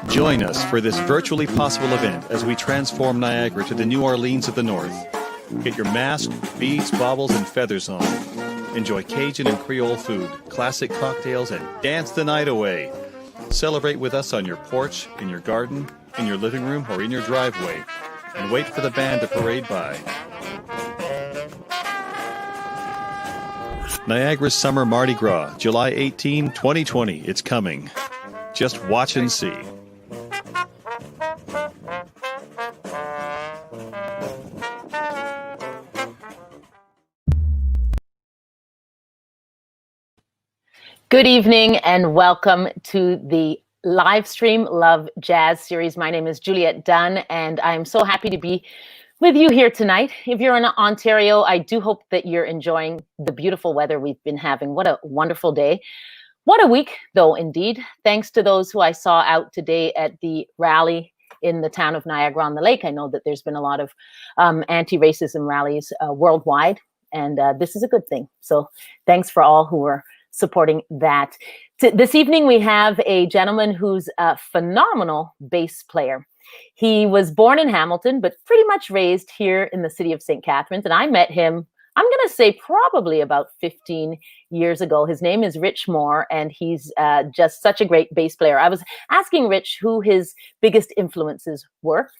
Join us for this virtually possible event as we transform Niagara to the New Orleans of the North. Get your mask, beads, baubles, and feathers on. Enjoy Cajun and Creole food, classic cocktails, and dance the night away. Celebrate with us on your porch, in your garden, in your living room, or in your driveway. And wait for the band to parade by. Niagara's Summer Mardi Gras, July 18, 2020. It's coming. Just watch and see. Good evening and welcome to the live stream Love Jazz series. My name is Juliette Dunn and I'm so happy to be with you here tonight. If you're in Ontario, I do hope that you're enjoying the beautiful weather we've been having. What a wonderful day. What a week, though, indeed. Thanks to those who I saw out today at the rally in the town of Niagara-on-the-Lake. I know that there's been a lot of anti-racism rallies worldwide, and this is a good thing. So thanks for all who are supporting that. This evening, we have a gentleman who's a phenomenal bass player. He was born in Hamilton, but pretty much raised here in the city of St. Catharines. And I met him, I'm going to say probably about 15 years ago. His name is Rich Moore, and he's just such a great bass player. I was asking Rich who his biggest influences were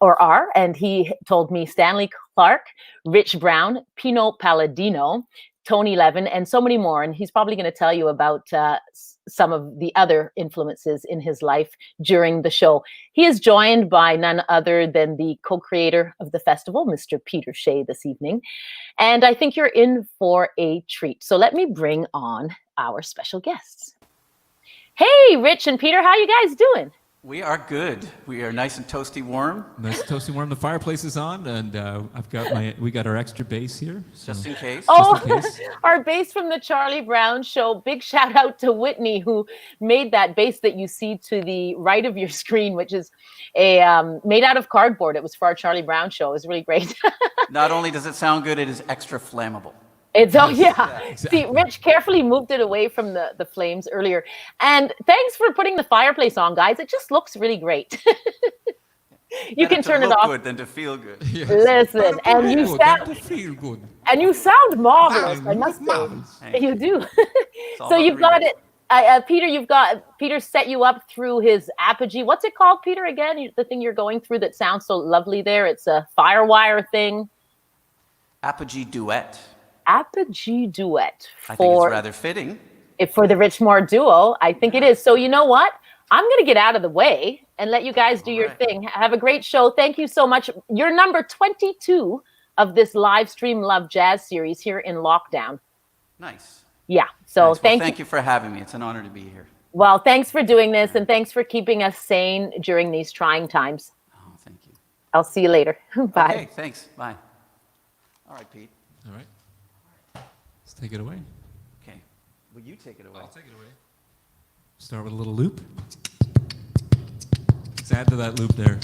or are, and he told me Stanley Clarke, Rich Brown, Pino Palladino, Tony Levin, and so many more. And he's probably going to tell you about some of the other influences in his life during the show. He is joined by none other than the co-creator of the festival, Mr. Peter Shea, this evening. And I think you're in for a treat. So let me bring on our special guests. Hey, Rich and Peter, how you guys doing? We are good. We are nice and toasty warm. Nice and toasty warm. The fireplace is on, and we got our extra bass here. So. Just in case. Oh, Just in case. Our bass from the Charlie Brown Show. Big shout out to Whitney, who made that bass that you see to the right of your screen, which is a made out of cardboard. It was for our Charlie Brown Show. It was really great. Not only does it sound good, it is extra flammable. It's yeah. Exactly. See, Rich carefully moved it away from the flames earlier. And thanks for putting the fireplace on, guys. It just looks really great. You can turn it off. Good than to feel good. Yes. Listen, and you sound to feel good. and you sound marvelous. I must say, Marvelous. you do. all So about you've the got it, Peter. Peter set you up through his Apogee. What's it called, Peter? Again, the thing you're going through that sounds so lovely there. It's a Firewire thing. Apogee Duet. Apogee Duet I think it's rather fitting. for the Rich Moore duo. I think it is. So you know what? I'm going to get out of the way and let you guys do your right. thing. Have a great show. Thank you so much. You're number 22 of this live stream Love Jazz series here in lockdown. Nice. Yeah. So Nice. Well, thank thank you for having me. It's an honor to be here. Well, thanks for doing this, and thanks for keeping us sane during these trying times. Oh, thank you. I'll see you later. Bye. Okay, thanks. Bye. All right, Pete. All right. Let's take it away. Okay. Will you take it away? I'll take it away. Start with a little loop. Let's add to that loop there.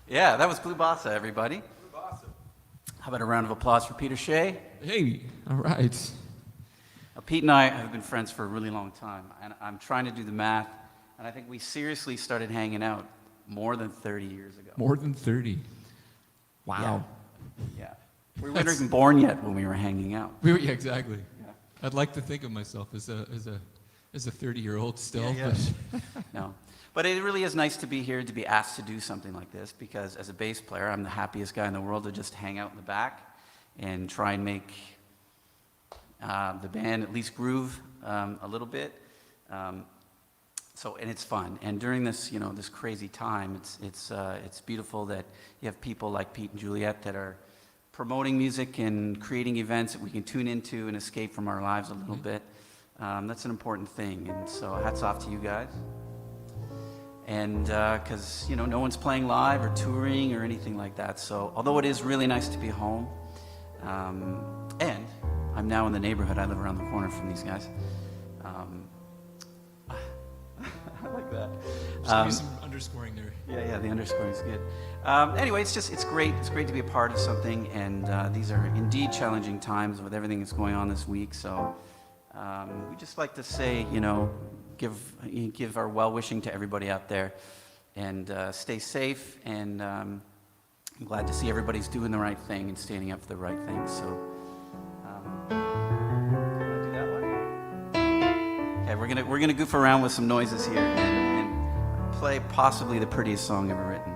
Yeah, that was Blue Bossa, everybody. How about a round of applause for Peter Shea? Hey, all right. Now, Pete and I have been friends for a really long time, and I'm trying to do the math, and I think we seriously started hanging out more than 30 years ago. More than 30. Wow. Yeah. We weren't even born yet when we were hanging out. Yeah, exactly. Yeah. I'd like to think of myself as a 30-year-old still. Yeah, yeah. No. But it really is nice to be here, to be asked to do something like this, because as a bass player, I'm the happiest guy in the world to just hang out in the back and try and make the band at least groove a little bit. And it's fun. And during this, this crazy time, it's beautiful that you have people like Pete and Juliet that are promoting music and creating events that we can tune into and escape from our lives a little bit. That's an important thing. And so hats off to you guys. And because, no one's playing live or touring or anything like that. So although it is really nice to be home, and I'm now in the neighborhood. I live around the corner from these guys. I like that. Just some underscoring there. Yeah, the underscoring is good. Anyway, it's great. It's great to be a part of something, and these are indeed challenging times with everything that's going on this week. So we just like to say, give our well-wishing to everybody out there, and stay safe. And I'm glad to see everybody's doing the right thing and standing up for the right thing. So, can I do that one? Okay, we're gonna goof around with some noises here and play possibly the prettiest song ever written.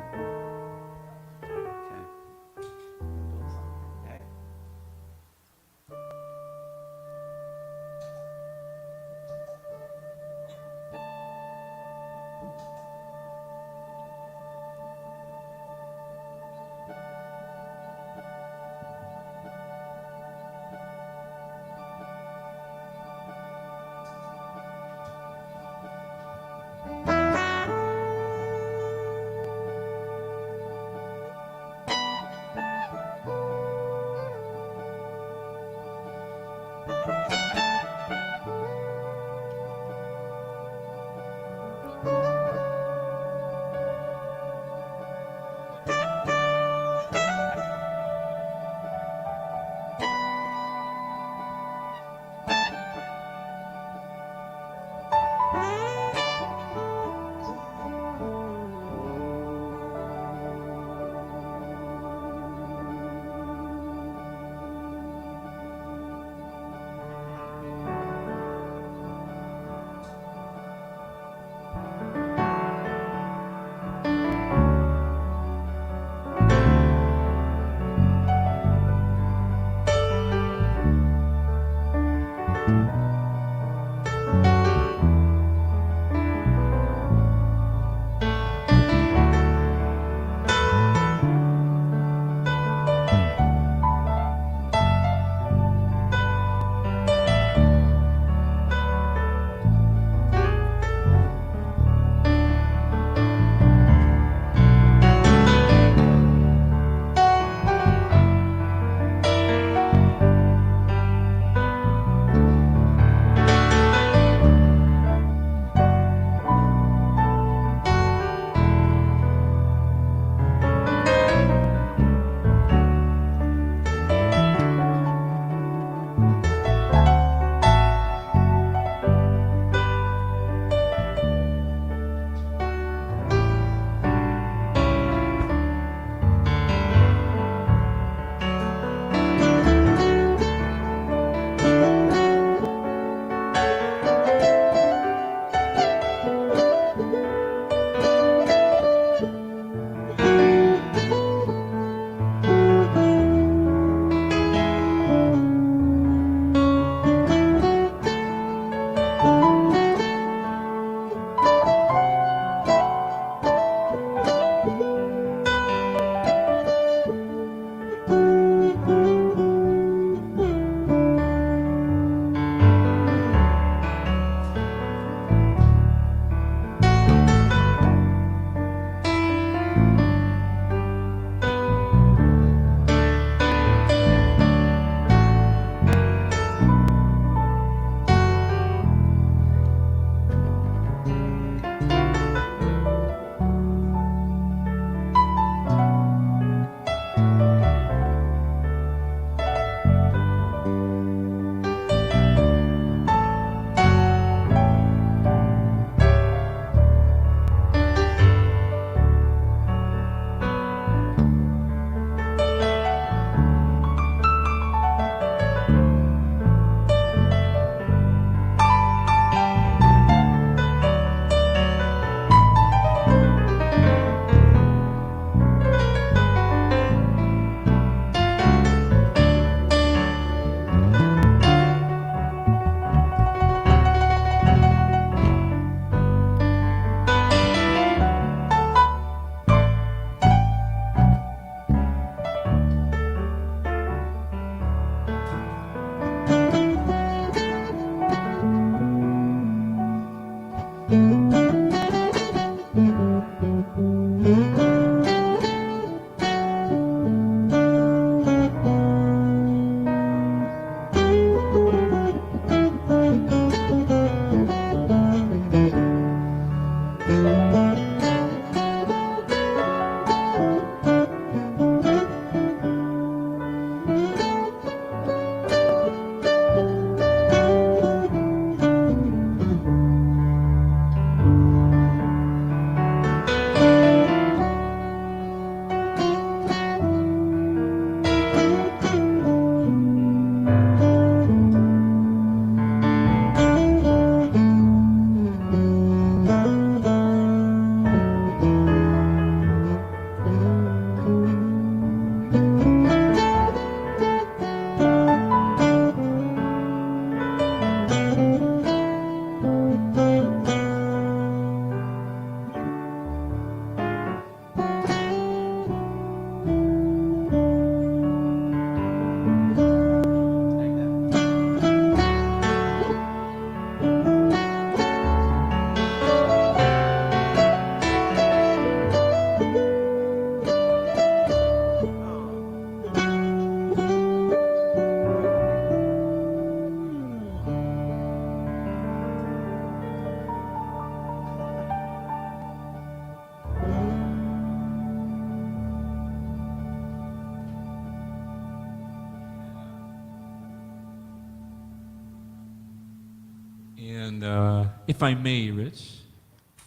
And if I may, Rich,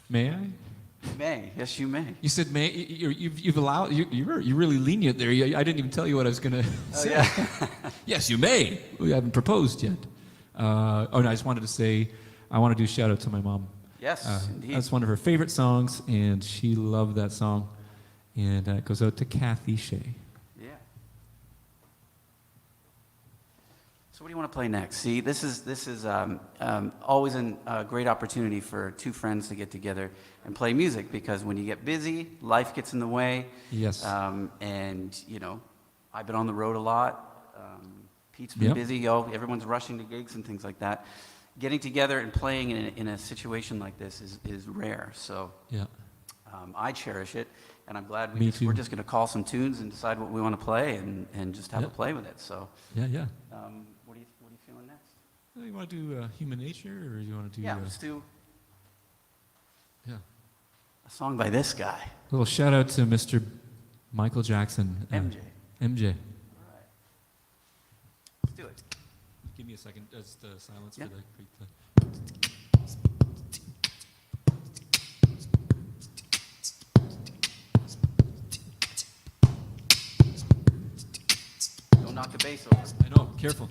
may I? You may. Yes, you may. You said may. You've allowed. You're really lenient there. I didn't even tell you what I was going to say. Yeah. Yes, you may. We haven't proposed yet. No, I just wanted to say, I want to do a shout out to my mom. Yes, indeed. That's one of her favorite songs, and she loved that song. And it goes out to Kathy Shea. Yeah. So what do you want to play next? See, this is always a great opportunity for two friends to get together and play music, because when you get busy, life gets in the way. Yes. And I've been on the road a lot. Pete's been Yep. busy. Everyone's rushing to gigs and things like that. Getting together and playing in a situation like this is rare. So Yeah. I cherish it, and I'm glad Me we're too. just going to call some tunes and decide what we want to play and just have Yep. a play with it. So Yeah. what are you feeling next? You want to do Human Nature, or you want to do? Yeah, let's do Yeah. a song by this guy, A little shout out to Mr. Michael Jackson. MJ. MJ. Let's do it. Give me a second. That's the silence Yeah. for the great. Don't knock the bass over. I know. Careful.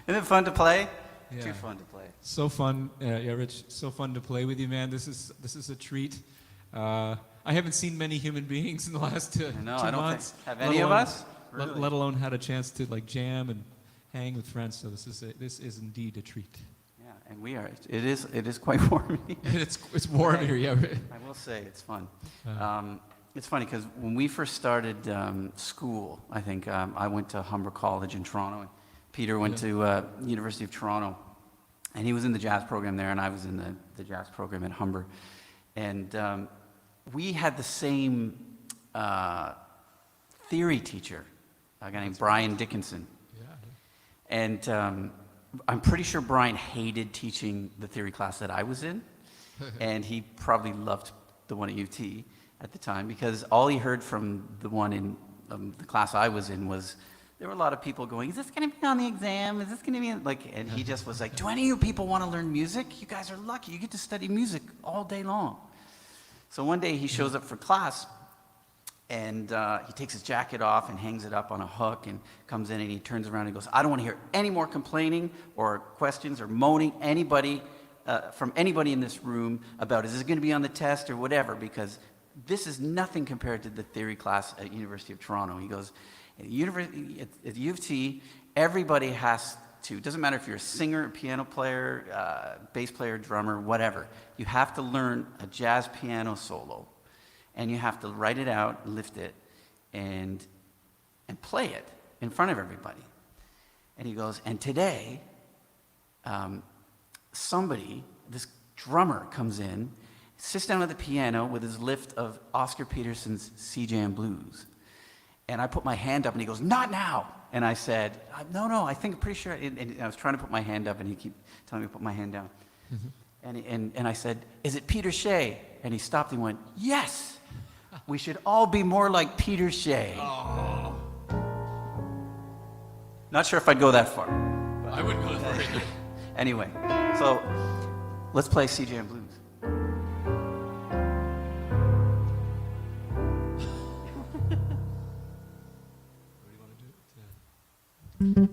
Isn't it fun to play? Yeah. Too fun to play. So fun, yeah, Rich. So fun to play with you, man. This is a treat. I haven't seen many human beings in the last I know, 2 I don't months. think, have any of us? Let, Really? let alone had a chance to like jam and hang with friends. So this is indeed a treat. Yeah, and we are. It is quite warm here. it's warm here, yeah. I will say it's fun. It's funny because when we first started school, I think I went to Humber College in Toronto, and Peter went to University of Toronto, and he was in the jazz program there, and I was in the jazz program at Humber, and we had the same theory teacher, a guy named Brian Dickinson, Yeah. and I'm pretty sure Brian hated teaching the theory class that I was in, and he probably loved the one at UT at the time, because all he heard from the one in the class I was in was, there were a lot of people going, is this going to be on the exam? Is this going to be like, and he just was like, do any of you people want to learn music? You guys are lucky. You get to study music all day long. So one day he shows up for class, and he takes his jacket off and hangs it up on a hook and comes in and he turns around and goes, I don't want to hear any more complaining or questions or moaning from anybody in this room about, is this going to be on the test or whatever, because this is nothing compared to the theory class at University of Toronto. He goes, at U of T, everybody has to, it doesn't matter if you're a singer, a piano player, bass player, drummer, whatever, you have to learn a jazz piano solo. And you have to write it out, lift it, and play it in front of everybody. And he goes, and today, this drummer comes in, sits down at the piano with his lift of Oscar Peterson's Sea Jam Blues. And I put my hand up, and he goes, not now. And I said, no, I'm pretty sure. And I was trying to put my hand up, and he kept telling me to put my hand down. And I said, is it Peter Shea? And he stopped and went, yes. We should all be more like Peter Shea. Oh. Not sure if I'd go that far. I wouldn't go that far. Anyway, so let's play CJ Blues. What do you want to do?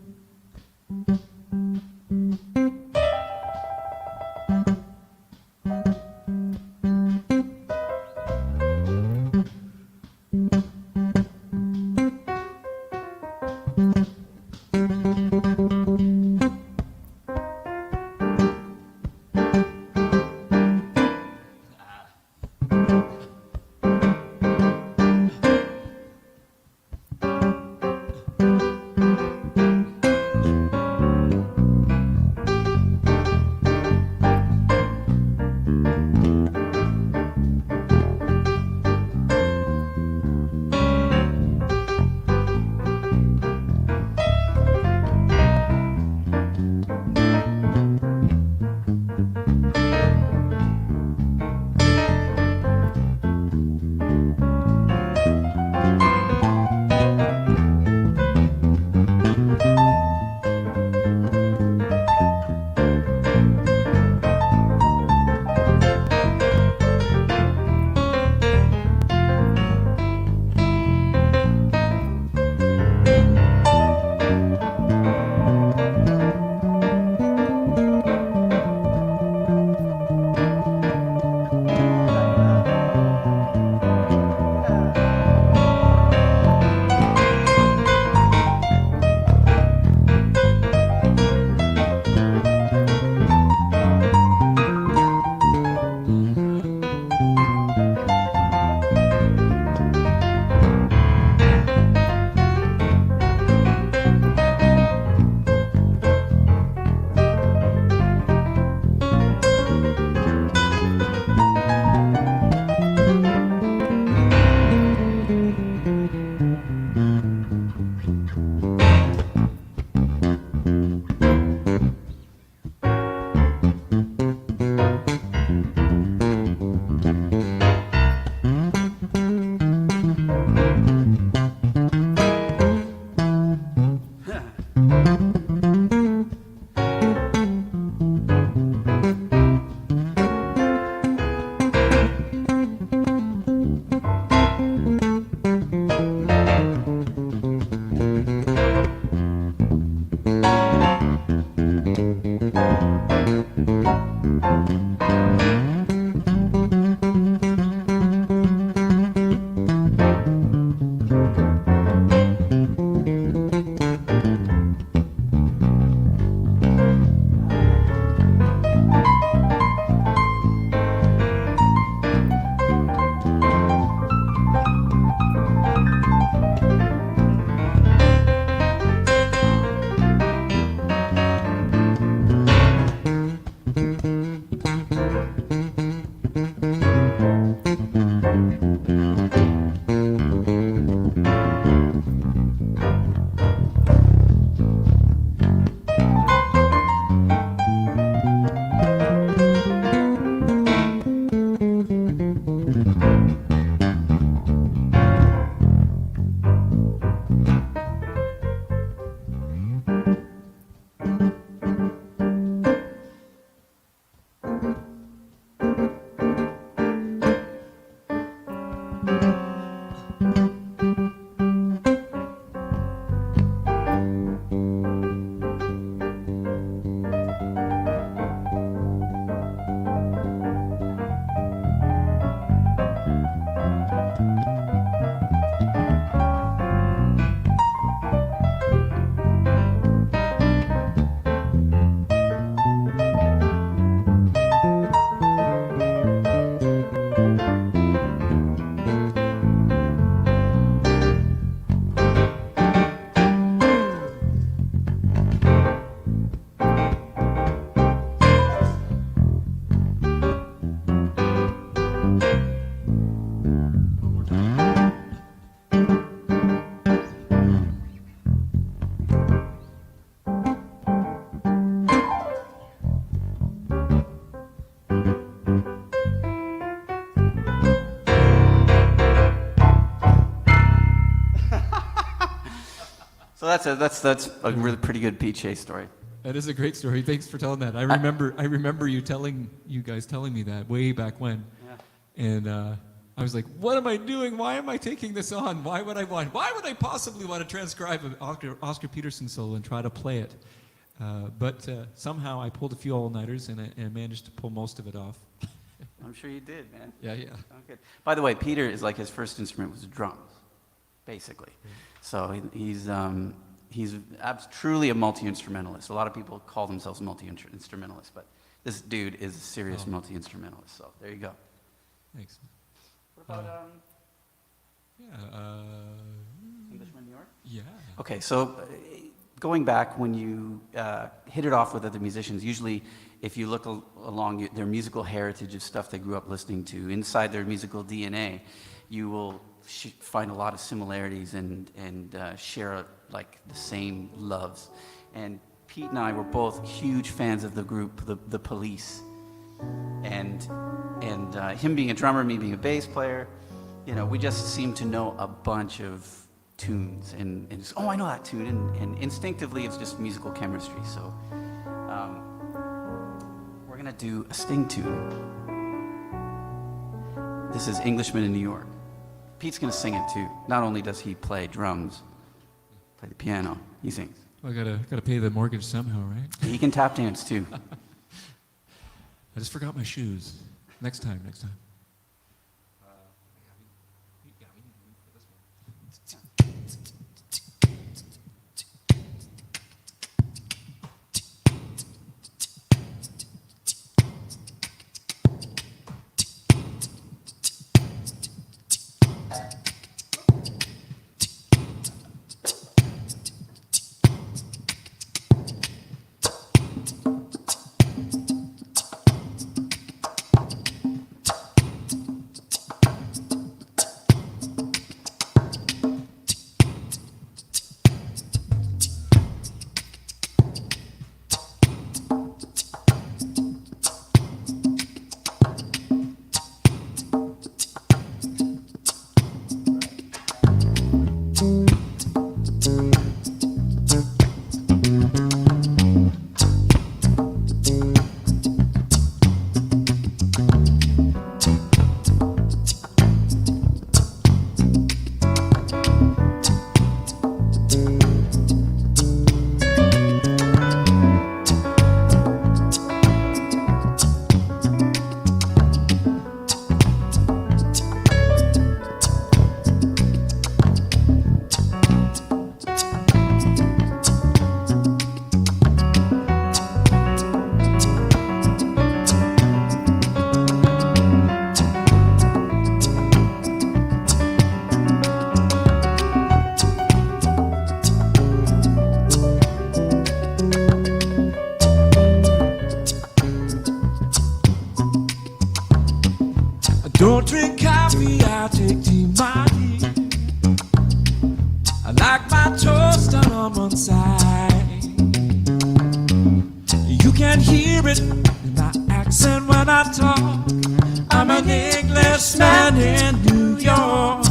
Well, that's a really pretty good Pete Chase story. That is a great story. Thanks for telling that. I remember you guys telling me that way back when. Yeah. And I was like, what am I doing? Why am I taking this on? Why would I possibly want to transcribe an Oscar Peterson solo and try to play it? But somehow I pulled a few all-nighters and I managed to pull most of it off. I'm sure you did, man. Yeah. Oh, good. By the way, Peter is like his first instrument was drums, basically. So he's truly a multi-instrumentalist. A lot of people call themselves multi-instrumentalists, but this dude is a serious multi-instrumentalist. So there you go. Thanks. What about Englishman, New York? Yeah. Okay, so going back when you hit it off with other musicians, usually if you look along their musical heritage of stuff they grew up listening to, inside their musical DNA, you will find a lot of similarities and share like the same loves. And Pete and I were both huge fans of the group, the Police. And him being a drummer, me being a bass player, you know, we just seemed to know a bunch of tunes and just, oh, I know that tune, and instinctively it's just musical chemistry. So we're gonna do a Sting tune. This is Englishman in New York. Pete's gonna sing it too. Not only does he play drums, play the piano, he sings. Well, I gotta pay the mortgage somehow, right? He can tap dance too. I just forgot my shoes. Next time. Don't drink coffee, I take tea, my dear. I like my toast done on one side. You can hear it in my accent when I talk. I'm an Englishman in New York.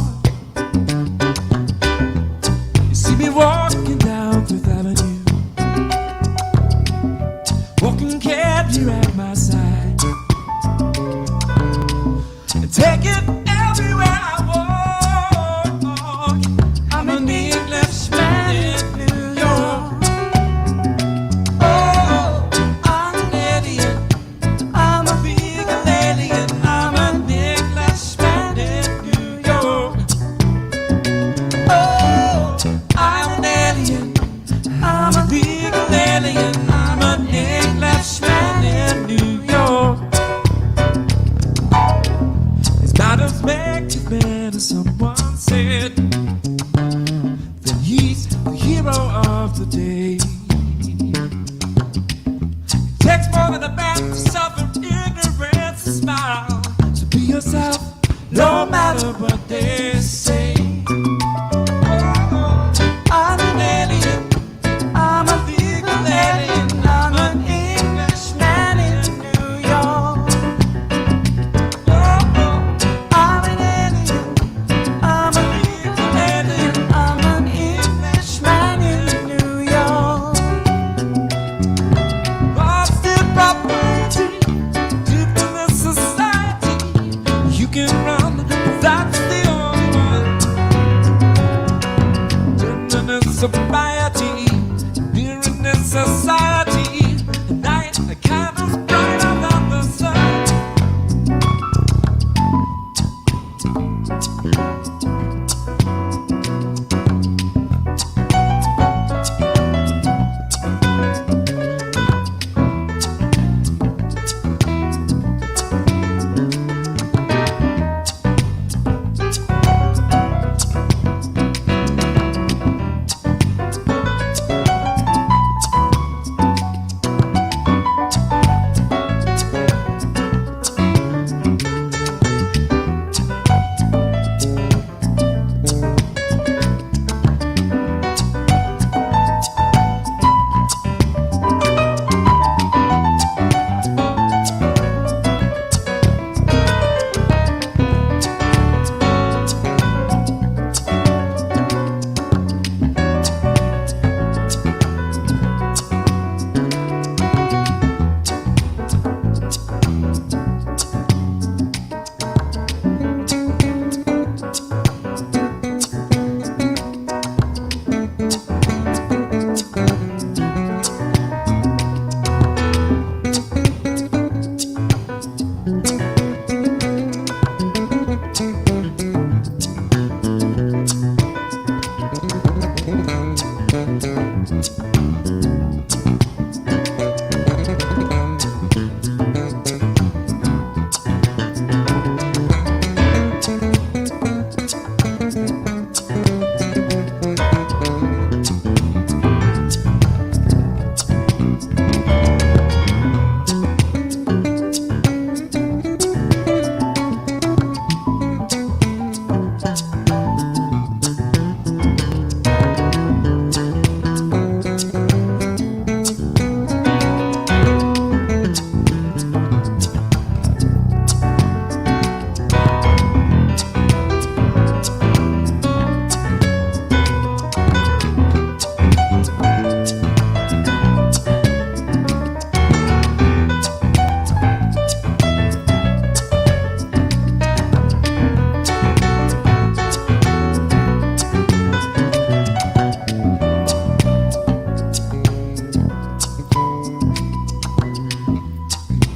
You see me walking down Fifth Avenue, walking cab here at my side. Take it everywhere I walk. I'm an Englishman in New York. Oh, I'm an alien. I'm a big alien. I'm an Englishman in New York. Oh, I'm an alien. I'm a big alien. I'm an Englishman in New York.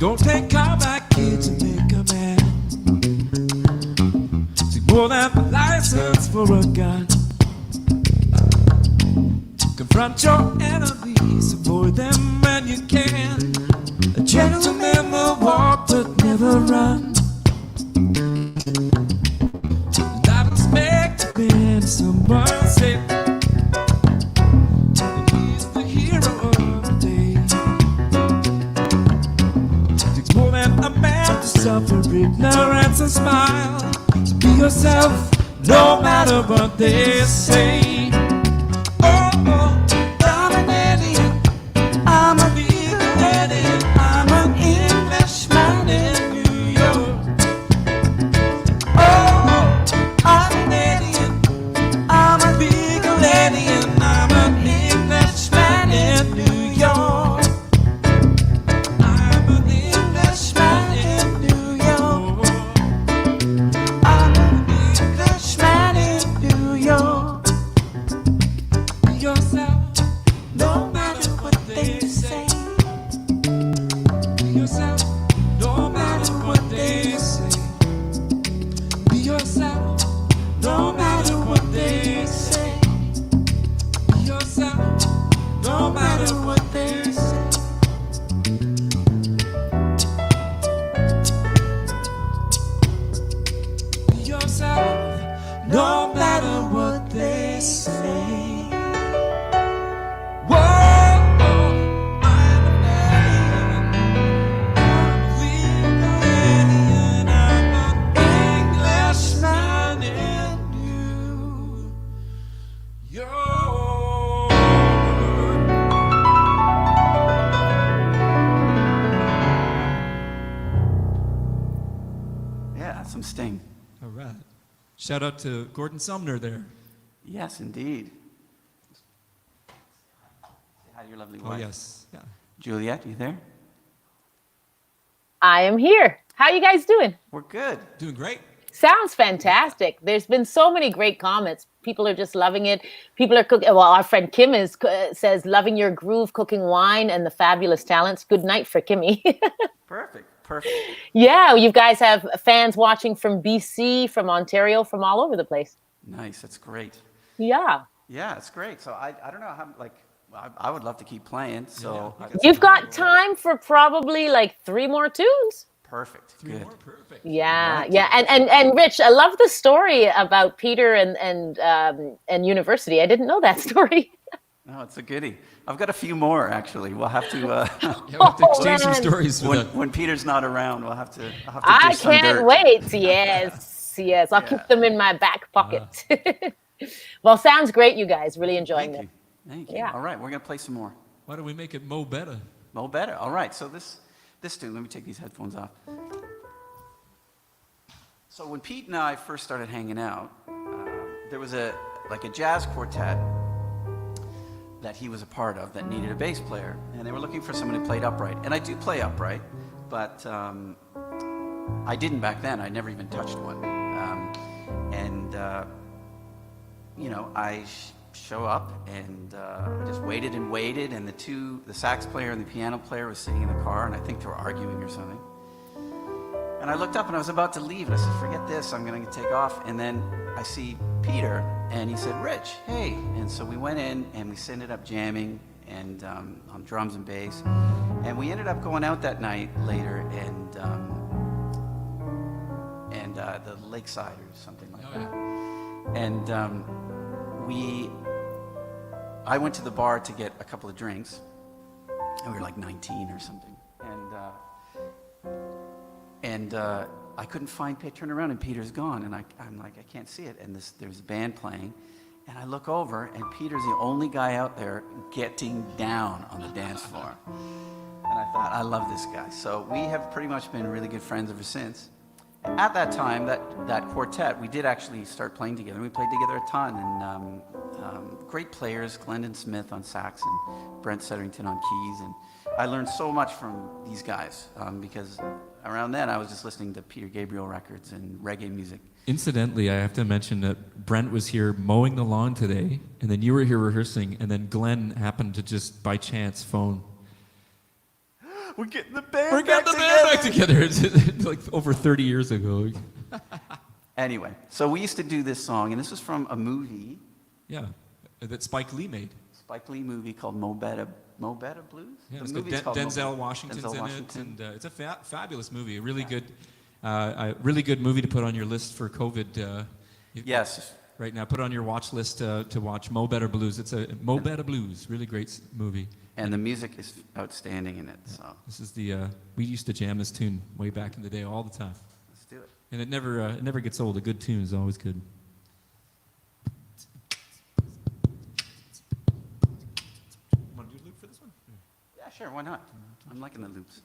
Don't take combat kid to make a man. Take more than a license for a gun. Confront your enemies, avoid them when you can. A gentleman will walk but never run. And I respect being someone safe. And he's the hero of the day. Takes more than a man to suffer ignorance and smile. So be yourself, no matter what they say. I'm a legal idiot. I'm an Englishman in New York. Oh, I'm an idiot. I'm a legal idiot. I'm an Englishman in New York. I'm an Englishman in New York. I'm an Englishman in New York. Be yourself. No matter what they say. Be yourself. No matter what they say. Be yourself. No matter what they say. Be yourself. No matter what they say. Be yourself. No matter what they say. Whoa, I'm an alien. I'm a legal alien. I'm an Englishman in New York. Yeah, that's some Sting. All right. Shout out to Gordon Sumner there. Yes, indeed. Say hi to your lovely Oh, wife. yes. Yeah. Juliet, you there? I am here. How you guys doing? We're good. Doing great. Sounds fantastic. There's been so many great comments. People are just loving it. People are cooking. Well, our friend Kim says, loving your groove, cooking wine, and the fabulous talents. Good night for Kimmy. Perfect. Perfect. Yeah, you guys have fans watching from BC, from Ontario, from all over the place. Nice. That's great. Yeah. Yeah, it's great. So I don't know how, like, I would love to keep playing. So You've got time for probably like 3 more tunes. perfect. Three Good. more, perfect. Yeah, Right. yeah, and Rich, I love the story about Peter and university. I didn't know that story. No, it's a goodie. I've got a few more actually. We'll have to Yeah, we'll have to exchange some man. stories for that. when Peter's not around. I'll have to. I'll have to I do some can't dirt. wait. Yes, yes, I'll Yeah. keep them in my back pocket. Well, sounds great, you guys. Really enjoying Thank them. you. Thank you. Yeah. All right, we're gonna play some more. Why don't we make it Mo Better? Mo better. All right. So this tune. Let me take these headphones off. So when Pete and I first started hanging out, there was a jazz quartet that he was a part of that needed a bass player, and they were looking for someone who played upright. And I do play upright, but I didn't back then. I never even touched one. You know, I show up and I just waited and waited, and the sax player and the piano player was sitting in the car, and I think they were arguing or something. And I looked up and I was about to leave, and I said, forget this, I'm gonna take off. And then I see Peter, and he said, Rich, hey. And so we went in and we ended up jamming and on drums and bass. And we ended up going out that night later and the Lakeside or something like that. And I went to the bar to get a couple of drinks, and we were like 19 or something. And I couldn't find Pete. Turned around and Peter's gone, and I'm like, I can't see it. And there's a band playing, and I look over, and Peter's the only guy out there getting down on the dance floor. And I thought, I love this guy. So we have pretty much been really good friends ever since. And at that time, that quartet, we did actually start playing together. We played together a ton, and great players, Glendon Smith on sax and Brent Setterington on keys. And I learned so much from these guys because around then I was just listening to Peter Gabriel records and reggae music. Incidentally, I have to mention that Brent was here mowing the lawn today, and then you were here rehearsing, and then Glenn happened to just by chance phone. We're getting the band We're getting the band back together. It's like over 30 years ago. Anyway, so we used to do this song, and this was from a movie, Yeah, that Spike Lee made. Spike Lee movie called Mo Better Blues? Yeah, The it's got movie's called Mo Denzel Better- Washington's Denzel in Washington. it, and it's a fabulous movie. A really good movie to put on your list for COVID. Yes. Right now, put it on your watch list to watch Mo Better Blues. It's a Mo Better Blues, really great movie. And the music is outstanding in it, so This is we used to jam this tune way back in the day all the time, let's do it. and it never gets old. A good tune is always good. Want to do a loop for this one? Yeah, sure, why not? I'm liking the loops.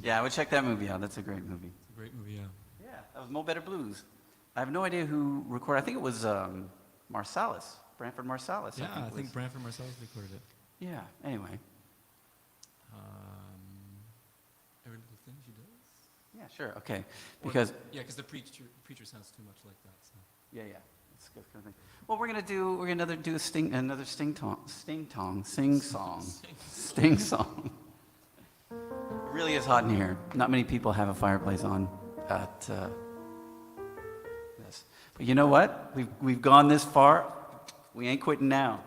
Yeah, I would check that movie out. That's a great movie. It's a great movie, yeah. Yeah, that was Mo Better Blues. I have no idea who recorded. I think it was Marsalis, Branford Marsalis. Yeah, I it think was. Branford Marsalis recorded it. Yeah. Anyway. Every Little Thing She Does? Yeah. Sure. Okay. Or- Because yeah, because the preacher sounds too much like that. So. yeah. That's a good kind of thing. Well, we're gonna do another sing song. Sting song. It really is hot in here. Not many people have a fireplace on at this. But you know what? We've gone this far. We ain't quitting now.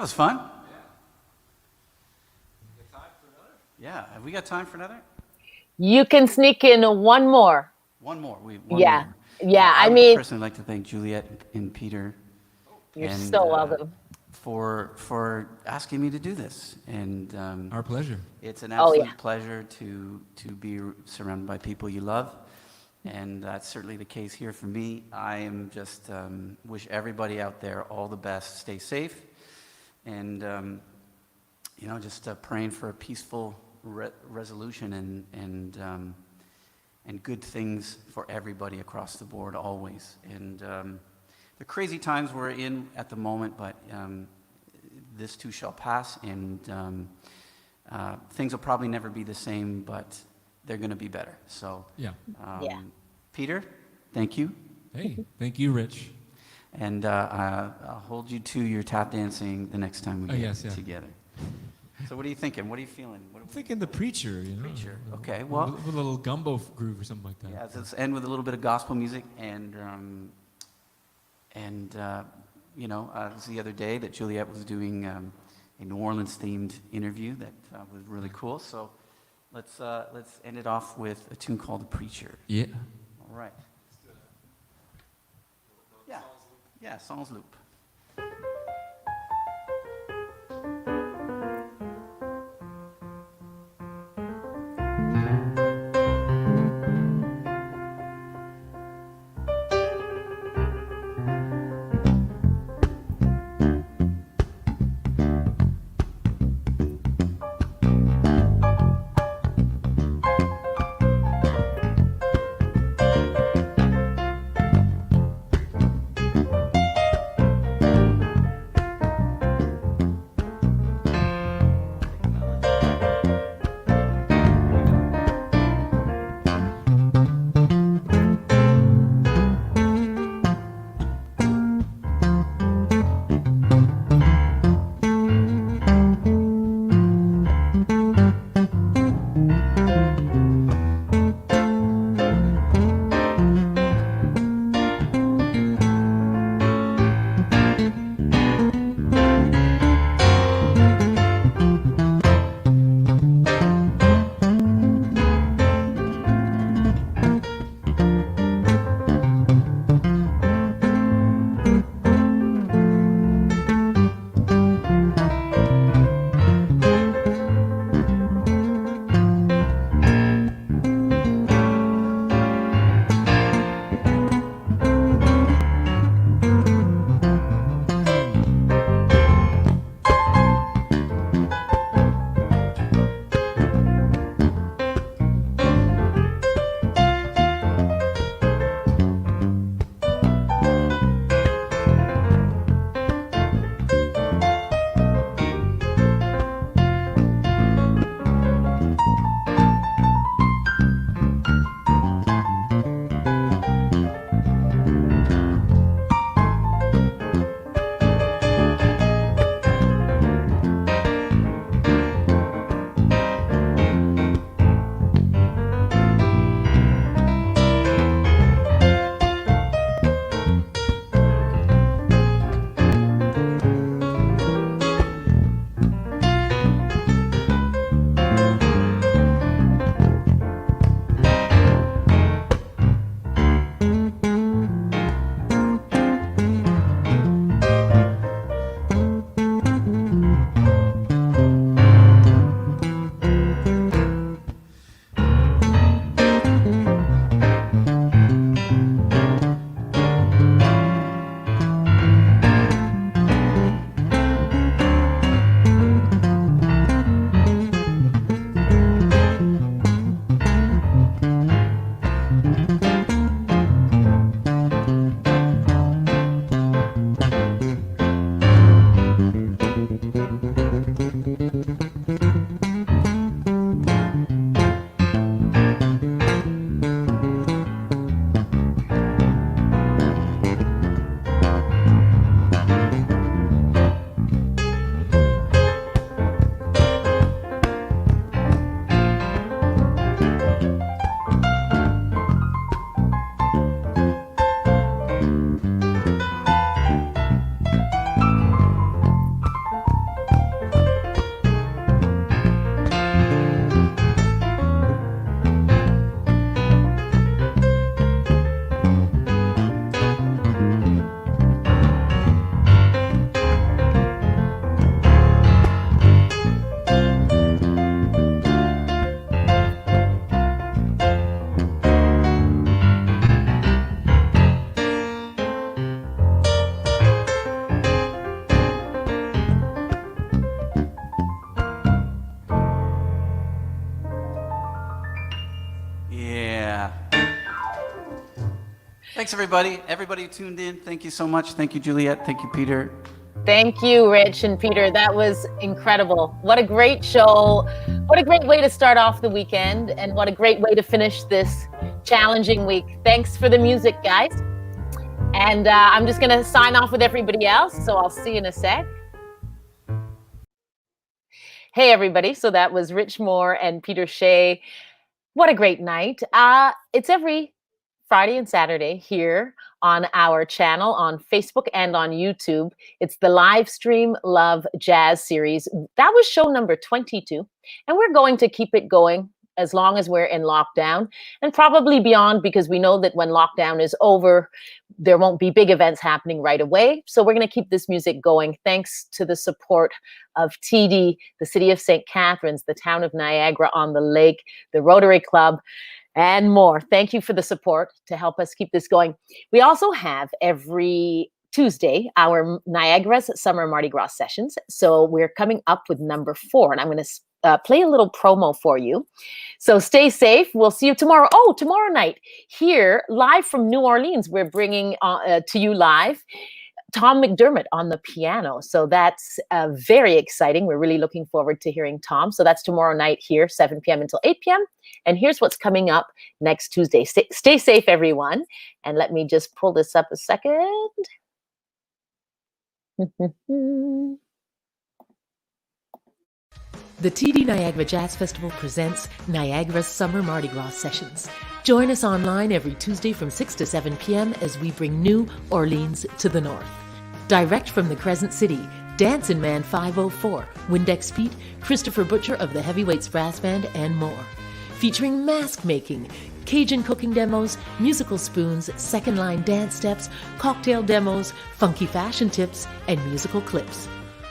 That was fun. Yeah. Have we got time for another? You can sneak in one more. One more. One Yeah. more. Yeah, I would mean- personally like to thank Juliet and Peter. You're and, so welcome. For asking me to do this, and Our pleasure. it's an Oh, absolute yeah. pleasure to be surrounded by people you love, and that's certainly the case here for me. I am just wish everybody out there all the best. Stay safe, and just praying for a peaceful resolution and good things for everybody across the board always. And the crazy times we're in at the moment, but this too shall pass, and things will probably never be the same, but they're going to be better. So, Yeah. Yeah. Peter, thank you, Hey, thank you, Rich. and I'll hold you to your tap dancing the next time we get Yes, yeah. together. So, what are you thinking? What are you feeling? I'm thinking the preacher, you know. Preacher. Okay, With well- with a little gumbo groove or something like that. Yeah, let's end with a little bit of gospel music, and it was the other day that Juliet was doing a New Orleans themed interview that was really cool. So let's end it off with a tune called "The Preacher." Yeah. All right. Yeah. Yeah. Sans loop. thanks, everybody. Everybody who tuned in, thank you so much. Thank you, Juliet. Thank you, Peter. Thank you, Rich and Peter. That was incredible. What a great show. What a great way to start off the weekend, and what a great way to finish this challenging week. Thanks for the music, guys. And I'm just going to sign off with everybody else, so I'll see you in a sec. Hey, everybody. So that was Rich Moore and Peter Shea. What a great night. It's every Friday and Saturday here on our channel on Facebook and on YouTube. It's the live stream Love Jazz series. That was show number 22, and we're going to keep it going as long as we're in lockdown, and probably beyond, because we know that when lockdown is over, there won't be big events happening right away. So we're going to keep this music going thanks to the support of TD, the City of St. Catharines, the Town of Niagara-on-the-Lake, the Rotary Club, and more. Thank you for the support to help us keep this going. We also have every Tuesday our Niagara's Summer Mardi Gras sessions. So we're coming up with number 4, and I'm going to play a little promo for you. So stay safe. We'll see you tomorrow. Oh, tomorrow night here, live from New Orleans, we're bringing to you live Tom McDermott on the piano. So that's very exciting. We're really looking forward to hearing Tom. So that's tomorrow night here, 7 p.m. until 8 p.m. And here's what's coming up next Tuesday. Stay safe, everyone. And let me just pull this up a second. The TD Niagara Jazz Festival presents Niagara's Summer Mardi Gras Sessions. Join us online every Tuesday from 6 to 7 p.m. as we bring New Orleans to the north. Direct from the Crescent City, Dancin' Man 504, Windex Pete, Christopher Butcher of the Heavyweights Brass Band, and more. Featuring mask making, Cajun cooking demos, musical spoons, second line dance steps, cocktail demos, funky fashion tips, and musical clips.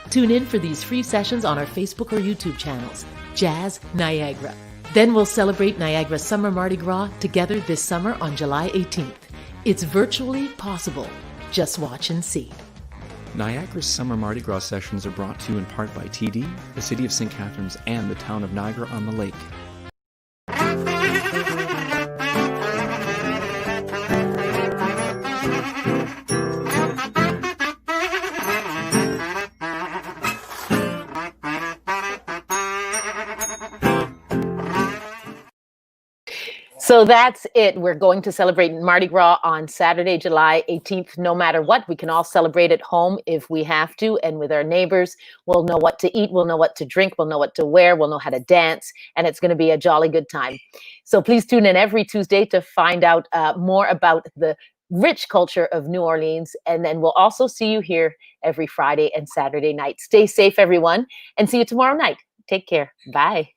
Tune in for these free sessions on our Facebook or YouTube channels, Jazz Niagara. Then we'll celebrate Niagara's Summer Mardi Gras together this summer on July 18th. It's virtually possible. Just watch and see. Niagara's Summer Mardi Gras sessions are brought to you in part by TD, the City of St. Catharines, and the Town of Niagara-on-the-Lake. So that's it. We're going to celebrate Mardi Gras on Saturday, July 18th. No matter what, we can all celebrate at home if we have to, and with our neighbors. We'll know what to eat, we'll know what to drink, we'll know what to wear, we'll know how to dance, and it's going to be a jolly good time. So please tune in every Tuesday to find out more about the rich culture of New Orleans, and then we'll also see you here every Friday and Saturday night. Stay safe, everyone, and see you tomorrow night. Take care. Bye.